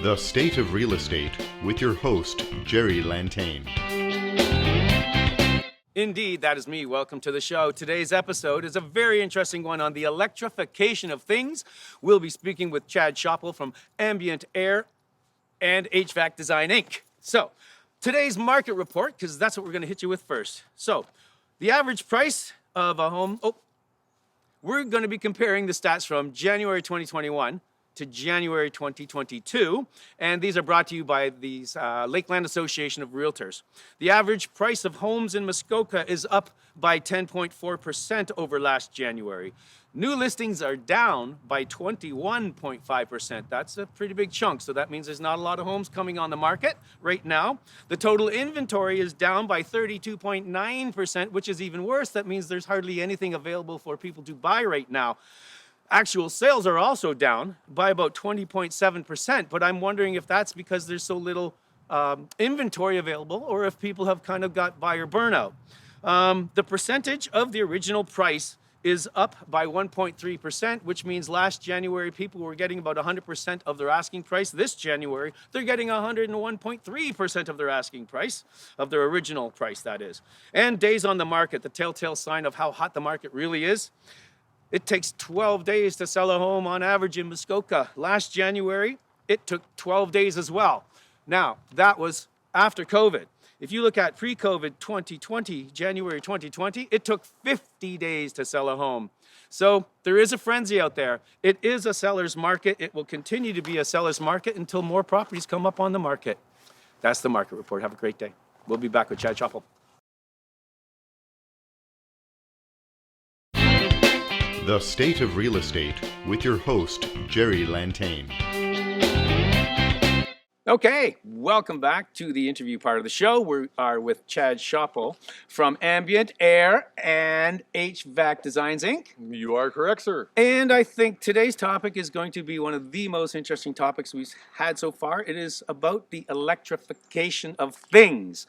The State of Real Estate with your host, Gerry Lantain. Indeed, that is me. Welcome to the show. Today's episode is a very interesting one on the electrification of things. We'll be speaking with Chad Schoppel from Ambient Air and HVAC Design Inc. So, today's market report, because that's what we're going to hit you with first. So, the average price of a home, we're going to be comparing the stats from January 2021 to January 2022, and these are brought to you by the Lakeland Association of Realtors. The average price of homes in Muskoka is up by 10.4% over last January. New listings are down by 21.5%. That's a pretty big chunk, so that means there's not a lot of homes coming on the market right now. The total inventory is down by 32.9%, which is even worse. That means there's hardly anything available for people to buy right now. Actual sales are also down by about 20.7%, but I'm wondering if that's because there's so little inventory available or if people have kind of got buyer burnout. The percentage of the original price is up by 1.3%, which means last January people were getting about 100% of their asking price. This January, they're getting 101.3% of their asking price, of their original price, that is. And days on the market, the telltale sign of how hot the market really is. It takes 12 days to sell a home on average in Muskoka. Last January, it took 12 days as well. Now, that was after COVID. If you look at pre-COVID 2020, January 2020, it took 50 days to sell a home. So there is a frenzy out there. It is a seller's market. It will continue to be a seller's market until more properties come up on the market. That's the market report. Have a great day. We'll be back with Chad Schoppel. The State of Real Estate with your host, Gerry Lantain. Okay, welcome back to the interview part of the show. We are with Chad Schoppel from Ambient Air and HVAC Designs Inc. You are correct, sir. And I think today's topic is going to be one of the most interesting topics we've had so far. It is about the electrification of things.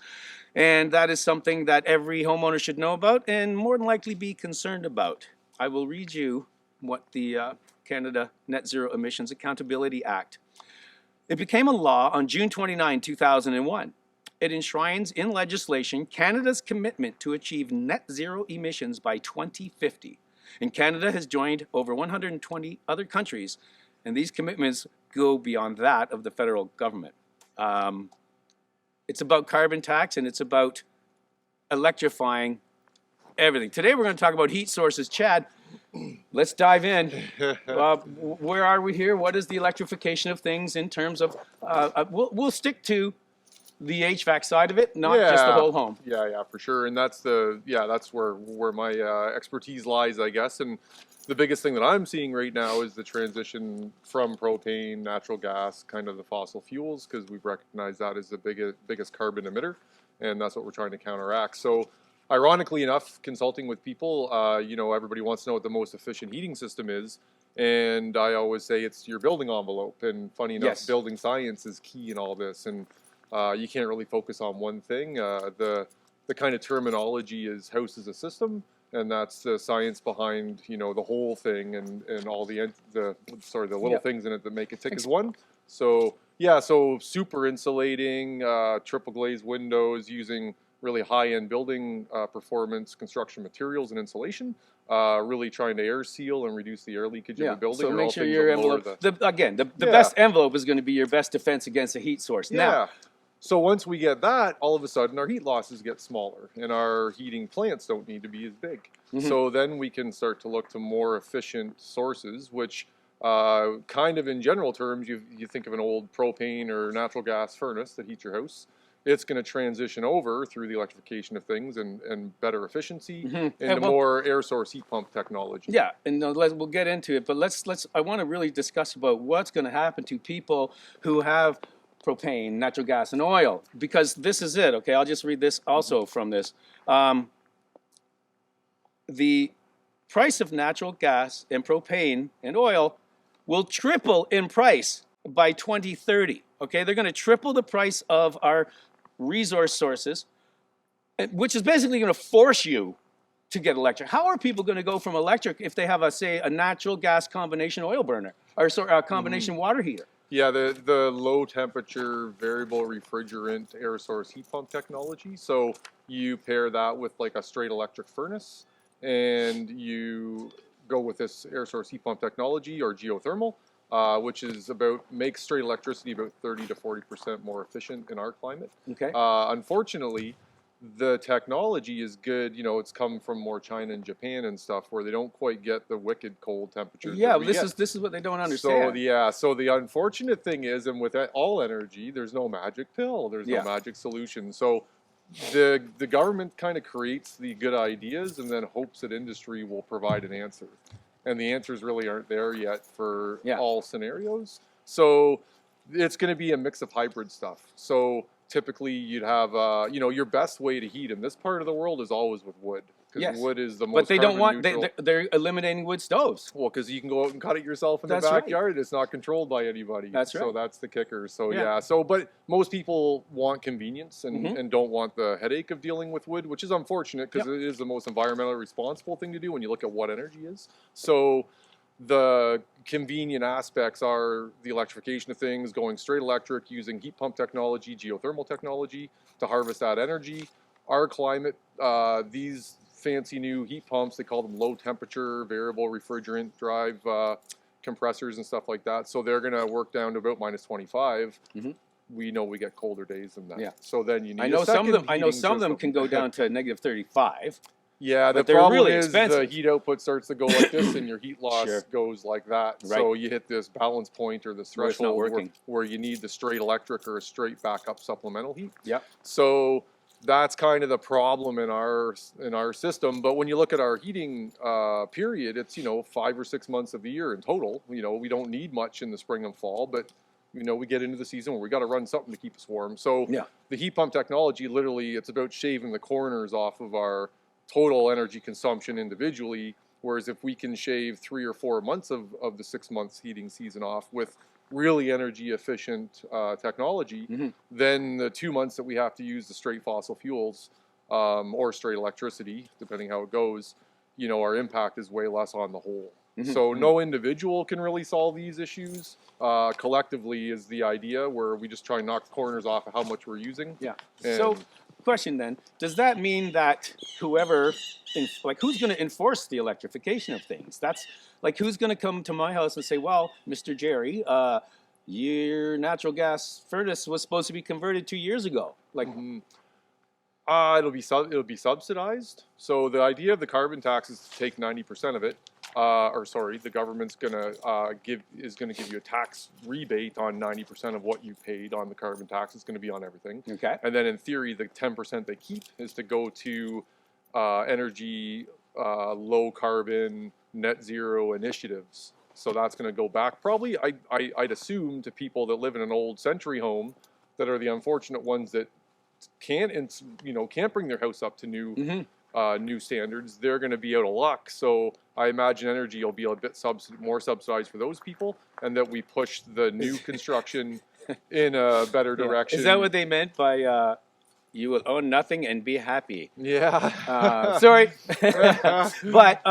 And that is something that every homeowner should know about and more than likely be concerned about. I will read you what the Canada Net Zero Emissions Accountability Act. It became a law on June 29, 2001. It enshrines in legislation Canada's commitment to achieve net zero emissions by 2050. And Canada has joined over 120 other countries, and these commitments go beyond that of the federal government. It's about carbon tax, and it's about electrifying everything. Today we're going to talk about heat sources. Chad, let's dive in. Where are we here? What is the electrification of things in terms of, we'll stick to the HVAC side of it, not just the whole home. Yeah, for sure. And that's where my expertise lies, I guess. And the biggest thing that I'm seeing right now is the transition from propane, natural gas, kind of the fossil fuels, because we've recognized that as the biggest carbon emitter, and that's what we're trying to counteract. So ironically enough, consulting with people, everybody wants to know what the most efficient heating system is. And I always say it's your building envelope. And funny enough, yes, building science is key in all this. And you can't really focus on one thing. The kind of terminology is house as a system. And that's the science behind, the whole thing and all the little things in it that make it tick as one. So, so super insulating, triple glazed windows using really high-end building performance, construction materials, and insulation. Really trying to air seal and reduce the air leakage in the building. So make sure your envelope. The best envelope is going to be your best defense against a heat source. Now, so once we get that, all of a sudden our heat losses get smaller, and our heating plants don't need to be as big. Mm-hmm. So then we can start to look to more efficient sources, which kind of in general terms, you think of an old propane or natural gas furnace that heats your house. It's going to transition over through the electrification of things and better efficiency into more air source heat pump technology. Yeah, and we'll get into it, but I want to really discuss about what's going to happen to people who have propane, natural gas, and oil, because this is it. Okay, I'll just read this also from this. The price of natural gas and propane and oil will triple in price by 2030. Okay, they're going to triple the price of our resource sources, which is basically going to force you to get electric. How are people going to go from electric if they have a natural gas combination oil burner or a combination water heater? Yeah, the low temperature variable refrigerant air source heat pump technology. So you pair that with like a straight electric furnace, and you go with this air source heat pump technology or geothermal, which is makes straight electricity about 30 to 40% more efficient in our climate. Okay. Unfortunately, the technology is good. You know, it's come from more China and Japan and stuff where they don't quite get the wicked cold temperatures. Yeah, that we get. this is what they don't understand. So the unfortunate thing is, and with all energy, there's no magic pill. There's no magic solution. So the government kind of creates the good ideas and then hopes that industry will provide an answer. And the answers really aren't there yet for all scenarios. So it's going to be a mix of hybrid stuff. So typically you'd have, your best way to heat in this part of the world is always with wood. Because wood is the most. But they don't want. They're eliminating wood stoves. Well, because you can go out and cut it yourself in the backyard. Right. It's not controlled by anybody. That's right. So that's the kicker. So but most people want convenience and don't want the headache of dealing with wood, which is unfortunate because it is the most environmentally responsible thing to do when you look at what energy is. So the convenient aspects are the electrification of things, going straight electric, using heat pump technology, geothermal technology to harvest that energy. Our climate, these fancy new heat pumps, they call them low temperature variable refrigerant drive compressors and stuff like that. So they're going to work down to about minus 25. We know we get colder days than that. Yeah. So then you need. I know some of them can go down to negative 35. Yeah, the problem is the heat output starts to go like this, and your heat loss goes like that. Right. So you hit this balance point or this threshold where you need the straight electric or a straight backup supplemental heat. Yeah. So that's kind of the problem in our system. But when you look at our heating period, it's 5 or 6 months of the year in total. We don't need much in the spring and fall, but we get into the season where we got to run something to keep us warm. So the heat pump technology, literally, it's about shaving the corners off of our total energy consumption individually. Whereas if we can shave 3 or 4 months of the 6 months heating season off with really energy efficient technology, then the 2 months that we have to use the straight fossil fuels or straight electricity, depending how it goes, our impact is way less on the whole. So no individual can really solve these issues. Collectively is the idea where we just try and knock corners off of how much we're using. Yeah. So question then, does that mean that who's going to enforce the electrification of things? That's like, who's going to come to my house and say, well, Mr. Gerry, your natural gas furnace was supposed to be converted 2 years ago. Like, it'll be subsidized. So the idea of the carbon tax is to take 90% of it. The government's gonna give you a tax rebate on 90% of what you paid on the carbon tax. It's going to be on everything. Okay. And then in theory, the 10% they keep is to go to energy low carbon net zero initiatives. So that's going to go back probably, I'd assume, to people that live in an old century home that are the unfortunate ones that can't bring their house up to new standards. They're going to be out of luck. So I imagine energy will be a bit more subsidized for those people, and that we push the new construction in a better direction. Is that what they meant by you will own nothing and be happy? Yeah. Sorry. But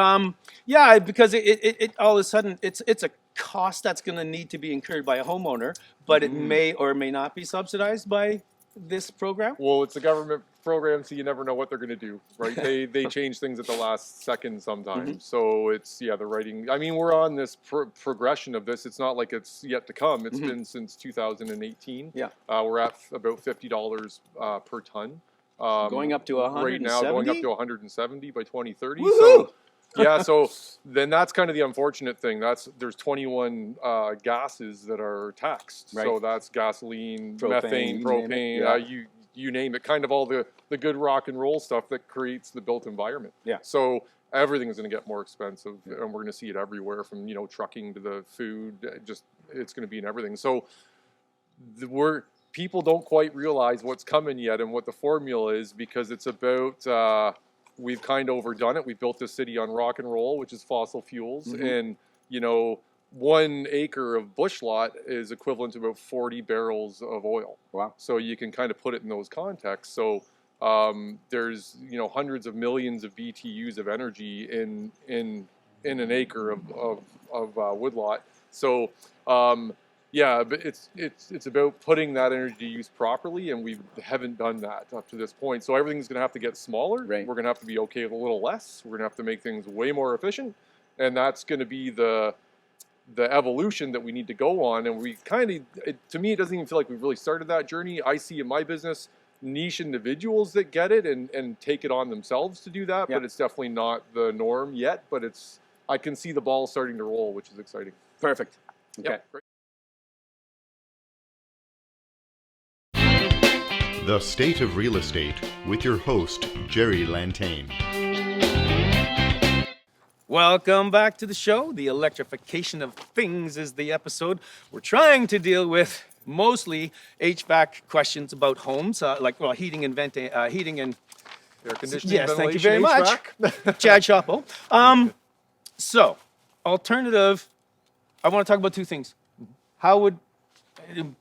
because it all of a sudden it's a cost that's going to need to be incurred by a homeowner, but it may or may not be subsidized by this program? Well, it's a government program, so you never know what they're going to do, right? They change things at the last second sometimes. So it's, the writing. I mean, we're on this progression of this. It's not like it's yet to come. It's been since 2018. Yeah. We're at about $50 per ton. Going up to 170? Right now, going up to 170 by 2030. Woo-hoo! So then that's kind of the unfortunate thing. There's 21 gases that are taxed. Right. So that's gasoline, methane, propane, you name it. Kind of all the good rock and roll stuff that creates the built environment. Yeah. So everything is going to get more expensive, and we're going to see it everywhere, from trucking to the food. It's going to be in everything. So people don't quite realize what's coming yet and what the formula is, because it's about. We've kind of overdone it. We built this city on rock and roll, which is fossil fuels. And, 1 acre of bush lot is equivalent to about 40 barrels of oil. Wow. So you can kind of put it in those contexts. So there's, hundreds of millions of BTUs of energy in an acre of woodlot. So Yeah, but it's about putting that energy to use properly, and we haven't done that up to this point. So everything's going to have to get smaller. Right. We're going to have to be okay with a little less. We're going to have to make things way more efficient, and that's going to be the evolution that we need to go on. And we kind of, to me, it doesn't even feel like we've really started that journey. I see in my business niche individuals that get it and take it on themselves to do that, Yep. but it's definitely not the norm yet. But I can see the ball starting to roll, which is exciting. Perfect. Okay. Yep, great. The State of Real Estate with your host, Gerry Lantain. Welcome back to the show. The Electrification of Things is the episode. We're trying to deal with mostly HVAC questions about homes, heating and heating and Air conditioning, yes, thank you very ventilation, much, HVAC. Chad Schoppel. So, alternative. I want to talk about two things. How would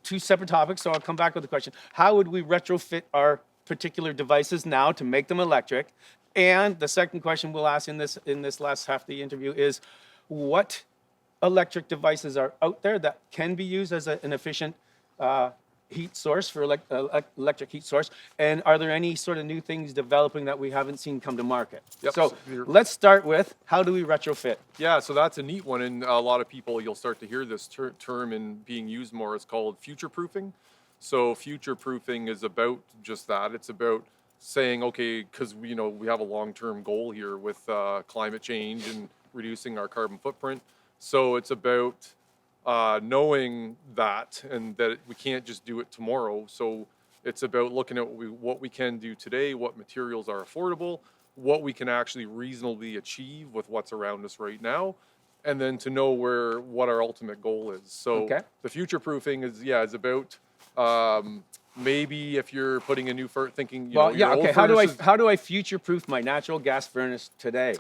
two separate topics? So I'll come back with the question: how would we retrofit our particular devices now to make them electric? And the second question we'll ask in this last half of the interview is, what electric devices are out there that can be used as an efficient heat source for electric heat source, and are there any sort of new things developing that we haven't seen come to market? Yep. So let's start with, how do we retrofit? Yeah, so that's a neat one, and a lot of people, you'll start to hear this term in being used more. It's called future proofing. So future proofing is about just that. It's about saying, okay, because we have a long-term goal here with climate change and reducing our carbon footprint. So it's about knowing that, and that we can't just do it tomorrow. So it's about looking at what we can do today, what materials are affordable, what we can actually reasonably achieve with what's around us right now, and then to know what our ultimate goal is. So the future proofing is about maybe if you're putting a new thinking, How do I future proof my natural gas furnace today?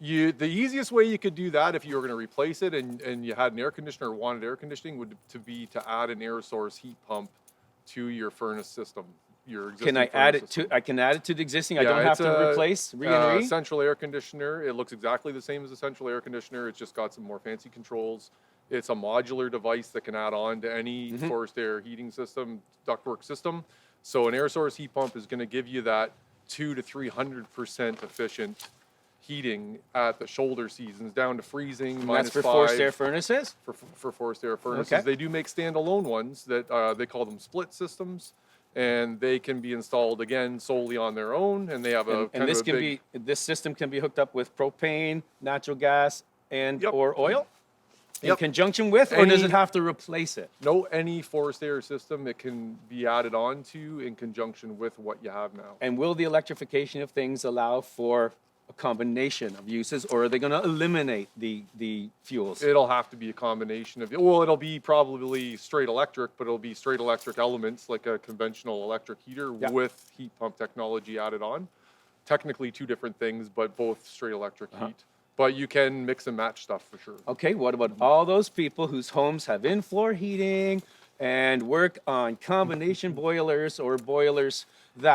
The easiest way you could do that, if you were going to replace it and you had an air conditioner or wanted air conditioning, would be to add an air source heat pump to your furnace system. Your existing Can I add it system. to? I can add it to the existing. I Yeah, don't have it's to replace re. Central air conditioner. It looks exactly the same as a central air conditioner. It's just got some more fancy controls. It's a modular device that can add on to any forced air heating system, ductwork system. So an air source heat pump is going to give you that 200 to 300% efficient heating at the shoulder seasons, down to freezing, And that's for -5. forced air furnaces? For forced air furnaces. Okay. They do make standalone ones that they call them split systems, and they can be installed again solely on their own, and they have this system can be hooked up with propane, natural gas, and Yep. or oil in Yep. conjunction with, or does it have to replace it? any forced air system that can be added on to in conjunction with what you have now. And will the electrification of things allow for a combination of uses, or are they going to eliminate the fuels? It'll have to be a combination of, it'll be probably straight electric, but it'll be straight electric elements like a conventional electric heater with heat pump technology added on. Technically two different things, but both straight electric heat. But you can mix and match stuff for sure. Okay, what about all those people whose homes have in-floor heating and work on combination boilers or boilers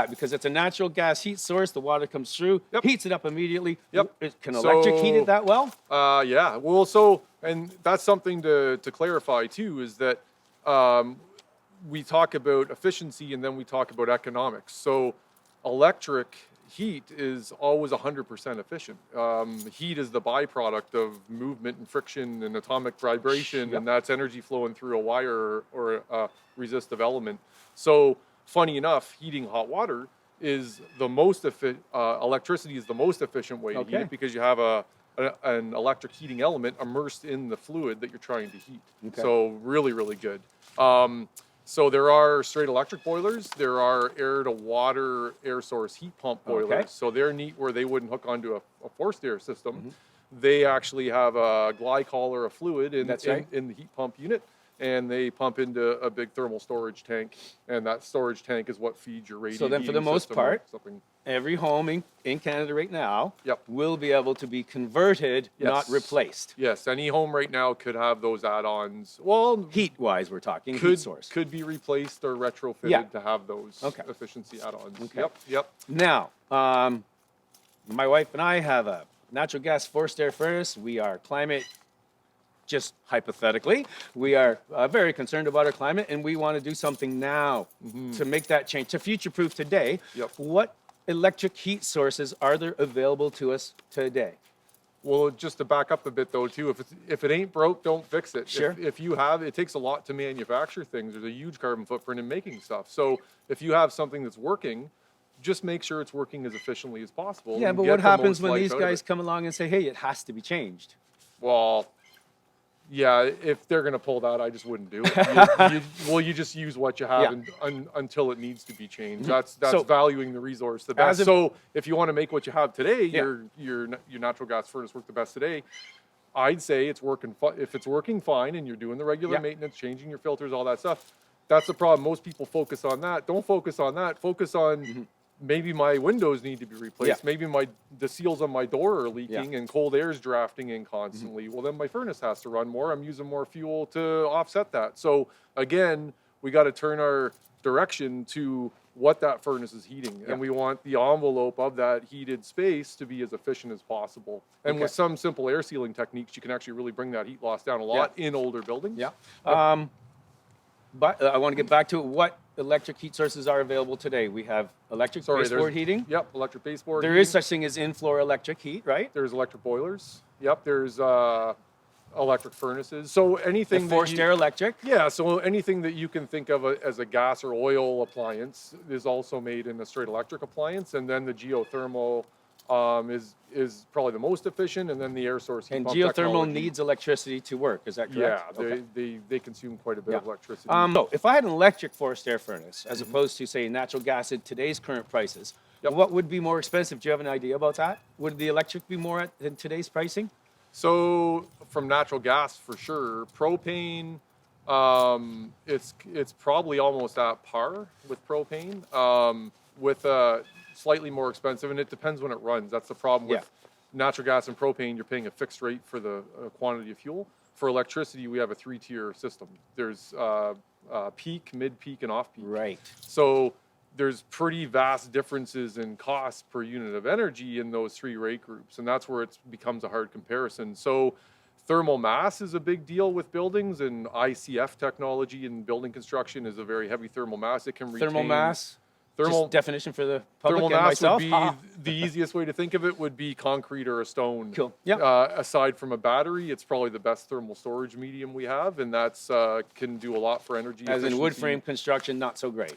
because it's a natural gas heat source, the water comes through, heats it up immediately. Yep. Can electric heat it that well? Yeah. Well, and that's something to clarify too, is that we talk about efficiency and then we talk about economics. So electric heat is always 100% efficient. Heat is the byproduct of movement and friction and atomic vibration, and that's energy flowing through a wire or a resistive element. So funny enough, heating hot water is the most electricity is the most efficient way to heat it, because you have an electric heating element immersed in the fluid that you're trying to heat. So really, really good. So there are straight electric boilers. There are air to water air source heat pump boilers. So they're neat where they wouldn't hook onto a forced air system. They actually have a glycol or a fluid in the heat pump unit, and they pump into a big thermal storage tank, and that storage tank is what feeds your radiant So then, for the heating most system part, something. every home in Canada right now will be able to be converted, not replaced. Yes, any home right now could have those add-ons. Well, heat-wise, we're talking heat source. Could be replaced or retrofitted to have those efficiency add-ons. Yep. Now, my wife and I have a natural gas forced air furnace. We are climate just hypothetically, we are very concerned about our climate and we want to do something now to make that change, to future-proof today. Yep. What electric heat sources are there available to us today? Well, just to back up a bit though, too, if it ain't broke, don't fix it. Sure. If you have, it takes a lot to manufacture things. There's a huge carbon footprint in making stuff. So if you have something that's working, just make sure it's working as efficiently as possible. Yeah, and but get what the happens most when life these out of guys it. come along and say, hey, it has to be changed? Well, yeah, if they're going to pull that, I just wouldn't do it. You just use what you have until it needs to be changed. That's So, valuing the resource the best. as a- So if you want to make what you have today, your natural gas furnace work the best today, I'd say it's working. If it's working fine and you're doing the regular maintenance, changing your filters, all that stuff, that's the problem. Most people focus on that. Don't focus on that. Focus on maybe my windows need to be replaced. Maybe the seals on my door are leaking and cold air is drafting in constantly. Well, then my furnace has to run more. I'm using more fuel to offset that. So again, we got to turn our direction to what that furnace is heating. And we want the envelope of that heated space to be as efficient as possible. And with some simple air sealing techniques, you can actually really bring that heat loss down a lot in older buildings. Yeah. But I want to get back to what electric heat sources are available today. We have electric baseboard heating. Yep, electric baseboard There heating. is such thing as in-floor electric heat, right? There's electric boilers. Yep, there's electric furnaces. So anything Forced air electric. Yeah, so anything that you can think of as a gas or oil appliance is also made in a straight electric appliance, and then the geothermal is probably the most efficient, and then the air source heat And pump geothermal technology. needs electricity to work. Is that correct? Yeah, they consume quite a bit of electricity. So if I had an electric forced air furnace, as opposed to, say, natural gas at today's current prices, what would be more expensive? Do you have an idea about that? Would the electric be more than today's pricing? So from natural gas, for sure. Propane, it's probably almost at par with propane, with slightly more expensive, and it depends when it runs. That's the problem with natural gas and propane. You're paying a fixed rate for the quantity of fuel. For electricity, we have a 3-tier system. There's peak, mid-peak, and off-peak. Right. So there's pretty vast differences in cost per unit of energy in those 3 rate groups, and that's where it becomes a hard comparison. So thermal mass is a big deal with buildings, and ICF technology in building construction is a very heavy thermal mass. It can retain Thermal mass? Thermal Just definition for the public thermal and mass myself? would be the easiest way to think of it would be concrete or a stone. Cool. Yeah. Aside from a battery, it's probably the best thermal storage medium we have, and that's can do a lot for energy As in wood efficiency. frame construction, not so great.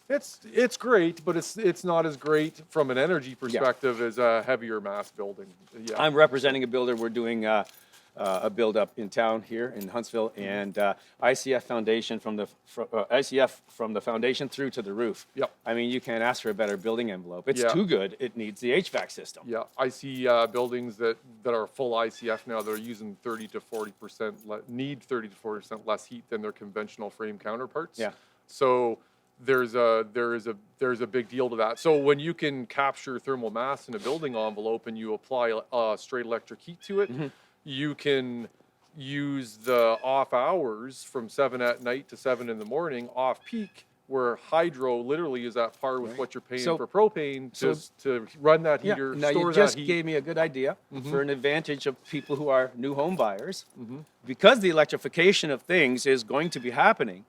It's great, but it's not as great from an energy perspective as a heavier mass building. Yeah. I'm representing a builder. We're doing a build up in town here in Huntsville, and ICF foundation from the foundation through to the roof. Yep. I mean, you can't ask for a better building envelope. It's Yeah. too good. It needs the HVAC system. Yeah, I see buildings that are full ICF now that are using 30 to 40% need 30 to 40% less heat than their conventional frame counterparts. Yeah. So there is a big deal to that. So when you can capture thermal mass in a building envelope and you apply straight electric heat to it, you can use the off hours from 7 at night to 7 in the morning off peak, where hydro literally is at par with what you're paying for propane to run that heater, Now store you just that heat. gave me a good idea for an advantage of people who are new home buyers. Because the electrification of things is going to be happening,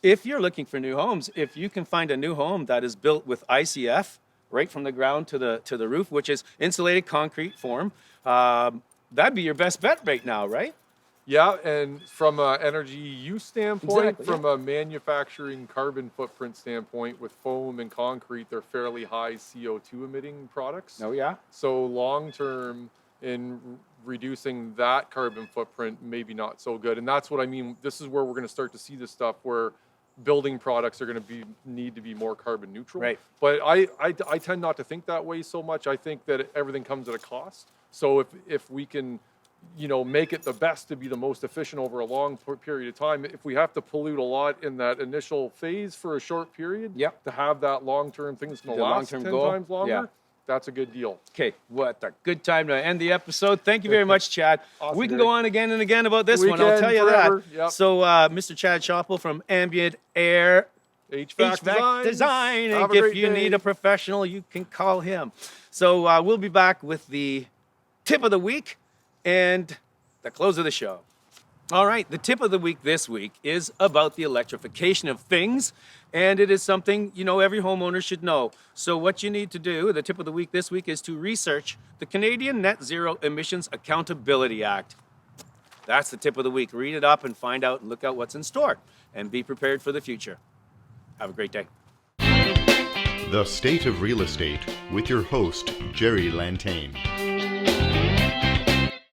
if you're looking for new homes, if you can find a new home that is built with ICF right from the ground to the roof, which is insulated concrete form, that'd be your best bet right now, right? Yeah, and from an energy use standpoint, Exactly, from a manufacturing carbon footprint standpoint, with foam and concrete, they're fairly high CO2 emitting products. Oh, yeah? So long term, in reducing that carbon footprint, maybe not so good. And that's what I mean. This is where we're going to start to see this stuff where building products are going to need to be more carbon neutral. Right. But I tend not to think that way so much. I think that everything comes at a cost. So if we can, make it the best to be the most efficient over a long period of time, if we have to pollute a lot in that initial phase for a short period, to have that long-term thing that's going to last 10 times longer, that's a good deal. Okay, what a good time to end the episode. Thank you very much, Chad. Awesome, we can Gerry. go on again and again about this We one, I'll can tell you forever. that. Yep. So, Mr. Chad Schoppel from Ambient Air HVAC Design. Have And a if great you day. need a professional, you can call him. So we'll be back with the tip of the week and the close of the show. All right, the tip of the week this week is about the electrification of things, and it is something, every homeowner should know. So what you need to do, the tip of the week this week, is to research the Canadian Net Zero Emissions Accountability Act. That's the tip of the week. Read it up and find out and look out what's in store, and be prepared for the future. Have a great day. The State of Real Estate with your host, Gerry Lantain.